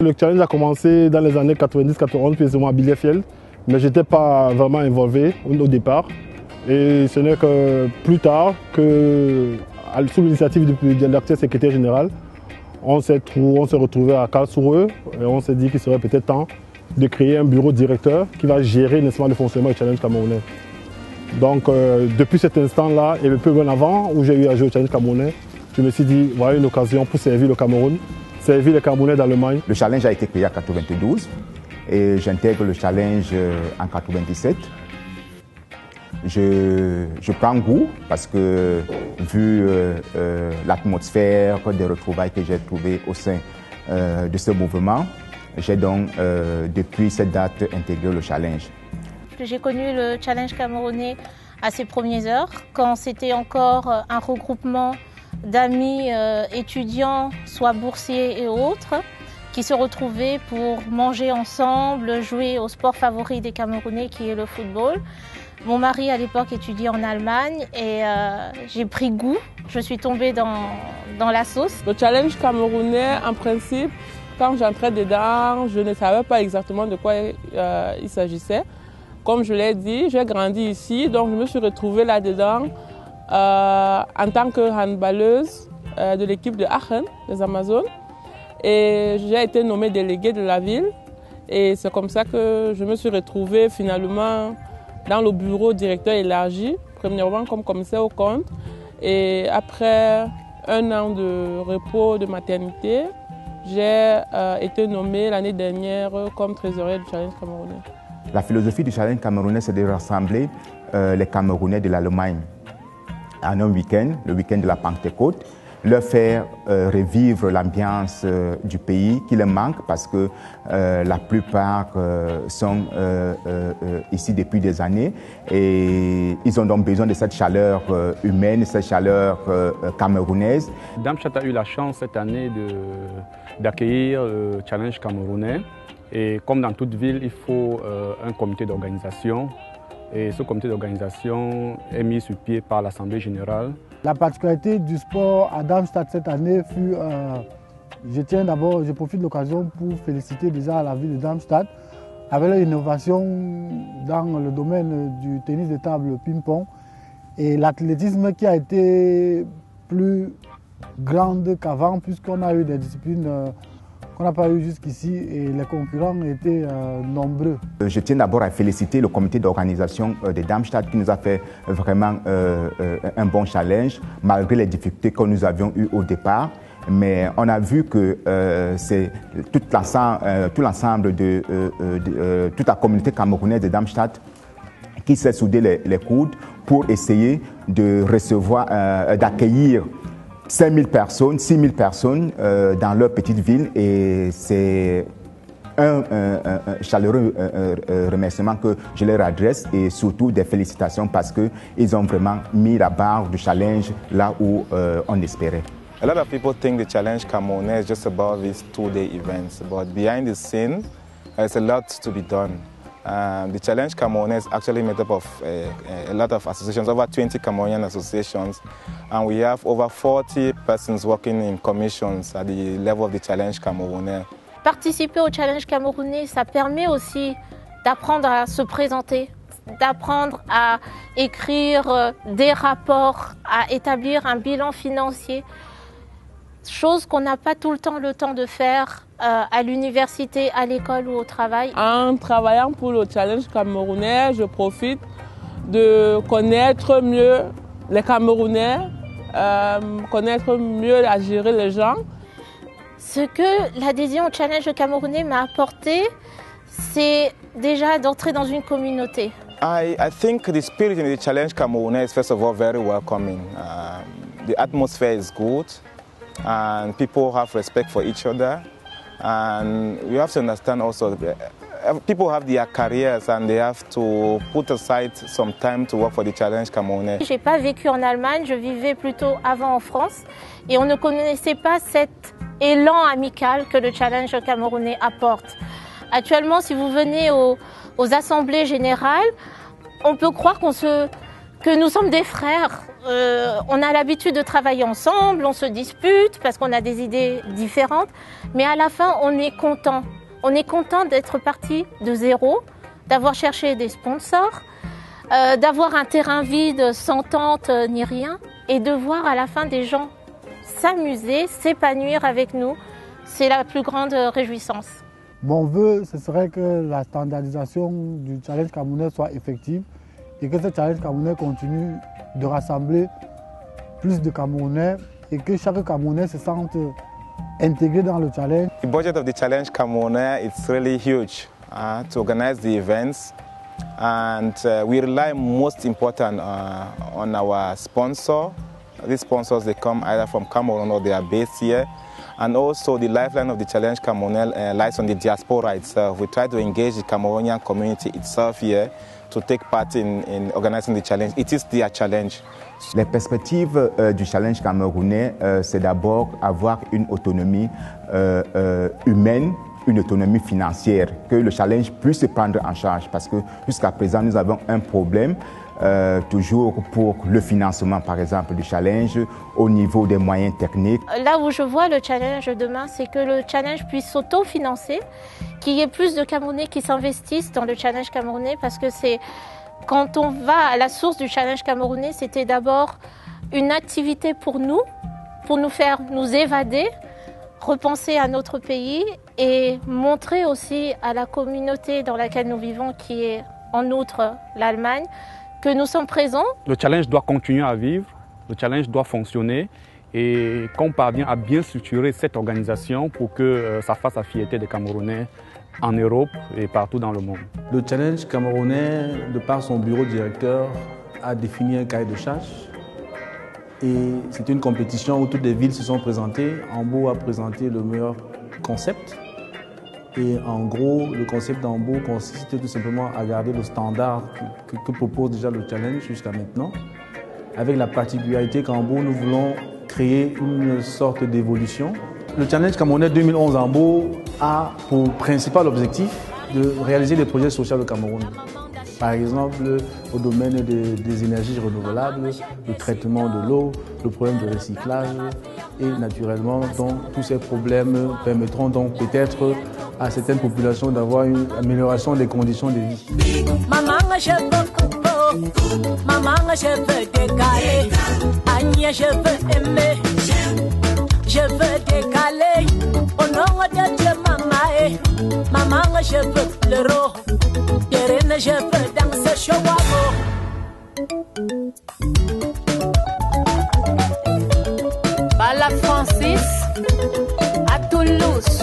Le challenge a commencé dans les années 90-91, précisément à Bielefeld, mais je n'étais pas vraiment involvé au départ. Et ce n'est que plus tard, sous l'initiative de l'actuel secrétaire général, on s'est retrouvé à Karlsruhe et on s'est dit qu'il serait peut-être temps de créer un bureau directeur qui va gérer nécessairement le fonctionnement du challenge camerounais. Donc depuis cet instant-là, et un peu bien avant, où j'ai eu à jouer au challenge camerounais, je me suis dit, voilà une occasion pour servir le Cameroun, servir les Camerounais d'Allemagne. Le challenge a été créé en 92 et j'intègre le challenge en 97. Je prends goût parce que, vu l'atmosphère des retrouvailles que j'ai trouvées au sein de ce mouvement, j'ai donc, depuis cette date, intégré le challenge. J'ai connu le challenge camerounais à ses premières heures, quand c'était encore un regroupement d'amis étudiants, soit boursiers et autres, qui se retrouvaient pour manger ensemble, jouer au sport favori des Camerounais qui est le football. Mon mari à l'époque étudiait en Allemagne et j'ai pris goût, je suis tombée dans la sauce. Le challenge camerounais, en principe, quand j'entrais dedans, je ne savais pas exactement de quoi il s'agissait. Comme je l'ai dit, j'ai grandi ici, donc je me suis retrouvée là-dedans en tant que handballeuse de l'équipe de Aachen, des Amazones. Et j'ai été nommée déléguée de la ville. Et c'est comme ça que je me suis retrouvée finalement dans le bureau directeur élargi, premièrement comme commissaire aux comptes. Et après un an de repos de maternité, j'ai été nommée l'année dernière comme trésorière du Challenge camerounais. La philosophie du Challenge camerounais, c'est de rassembler les Camerounais de l'Allemagne en un week-end, le week-end de la Pentecôte, leur faire revivre l'ambiance du pays qui leur manque parce que la plupart sont ici depuis des années et ils ont donc besoin de cette chaleur humaine, cette chaleur camerounaise. Darmstadt a eu la chance cette année d'accueillir le Challenge camerounais et comme dans toute ville, il faut un comité d'organisation. Et ce comité d'organisation est mis sur pied par l'Assemblée générale. La particularité du sport à Darmstadt cette année fut, je profite de l'occasion pour féliciter déjà la ville de Darmstadt avec l'innovation dans le domaine du tennis de table ping-pong et l'athlétisme qui a été plus grande qu'avant puisqu'on a eu des disciplines qu'on n'a pas eu jusqu'ici et les concurrents étaient nombreux. Je tiens d'abord à féliciter le comité d'organisation de Darmstadt qui nous a fait vraiment un bon challenge malgré les difficultés que nous avions eues au départ. Mais on a vu que c'est tout l'ensemble de toute la communauté camerounaise de Darmstadt qui s'est soudé les coudes pour essayer de recevoir, d'accueillir 5 000 personnes, 6 000 personnes dans leur petite ville et c'est un chaleureux remerciement que je leur adresse et surtout des félicitations parce qu'ils ont vraiment mis la barre du challenge là où on espérait. A lot of people think the Challenge Camerounais is just about these two-day events, but behind the scene, there's a lot to be done. The Challenge Camerounais is actually made up of a lot of associations, over 20 Cameroonian associations, and we have over 40 persons working in commissions at the level of the Challenge Camerounais. Participer au Challenge camerounais, ça permet aussi d'apprendre à se présenter, d'apprendre à écrire des rapports, à établir un bilan financier, chose qu'on n'a pas tout le temps de faire à l'université, à l'école ou au travail. En travaillant pour le Challenge camerounais, je profite de connaître mieux les Camerounais, connaître mieux à gérer les gens. Ce que l'adhésion au Challenge camerounais m'a apporté, c'est déjà d'entrer dans une communauté. I think the spirit in the Challenge Camerounais is first of all very welcoming. The atmosphere is good and people have respect for each other. And you have to understand also people have their careers and they have to put aside some time to work for the Challenge Camerounais. Je n'ai pas vécu en Allemagne, je vivais plutôt avant en France et on ne connaissait pas cet élan amical que le Challenge camerounais apporte. Actuellement, si vous venez aux assemblées générales, on peut croire qu'on que nous sommes des frères. On a l'habitude de travailler ensemble, on se dispute parce qu'on a des idées différentes, mais à la fin, on est content. On est content d'être parti de zéro, d'avoir cherché des sponsors, d'avoir un terrain vide sans tente ni rien, et de voir à la fin des gens s'amuser, s'épanouir avec nous. C'est la plus grande réjouissance. Mon vœu, ce serait que la standardisation du challenge camerounais soit effective et que ce challenge camerounais continue de rassembler plus de Camerounais et que chaque Camerounais se sente intégré dans le challenge. The budget of the challenge Camerounais is really huge to organize the events, and we rely most important on our sponsor. These sponsors, they come either from Cameroon or they are based here. And also the lifeline of the challenge Camerounais lies on the diaspora itself. We try to engage the Cameroonian community itself here to take part in organizing the challenge. It is their challenge. Les perspectives du challenge camerounais, c'est d'abord avoir une autonomie humaine, une autonomie financière, que le challenge puisse se prendre en charge, parce que jusqu'à présent nous avons un problème toujours pour le financement par exemple du challenge au niveau des moyens techniques. Là où je vois le challenge demain, c'est que le challenge puisse s'auto-financer, qu'il y ait plus de Camerounais qui s'investissent dans le challenge camerounais, parce que c'est quand on va à la source du challenge camerounais, c'était d'abord une activité pour nous faire nous évader, repenser à notre pays et montrer aussi à la communauté dans laquelle nous vivons, qui est en outre l'Allemagne, que nous sommes présents. Le challenge doit continuer à vivre, le challenge doit fonctionner et qu'on parvient à bien structurer cette organisation pour que ça fasse la fierté des Camerounais en Europe et partout dans le monde. Le challenge camerounais, de par son bureau directeur, a défini un cahier de charges. Et c'est une compétition où toutes les villes se sont présentées. Hambourg a présenté le meilleur concept. Et en gros, le concept d'Hambourg consiste tout simplement à garder le standard que propose déjà le challenge jusqu'à maintenant, avec la particularité qu'en Hambourg, nous voulons créer une sorte d'évolution. Le challenge camerounais 2011 Hambourg a pour principal objectif de réaliser des projets sociaux au Cameroun. Par exemple, au domaine des énergies renouvelables, le traitement de l'eau, le problème de recyclage et naturellement, donc, tous ces problèmes permettront donc peut-être à certaines populations d'avoir une amélioration des conditions de vie. Maman, je veux couper, maman, je veux décaler, Agnès, je veux aimer, je veux décaler, au nom de Dieu, maman, maman, je veux l'euro, Terrain, je veux danser chouabo. Bala Francis, à Toulouse.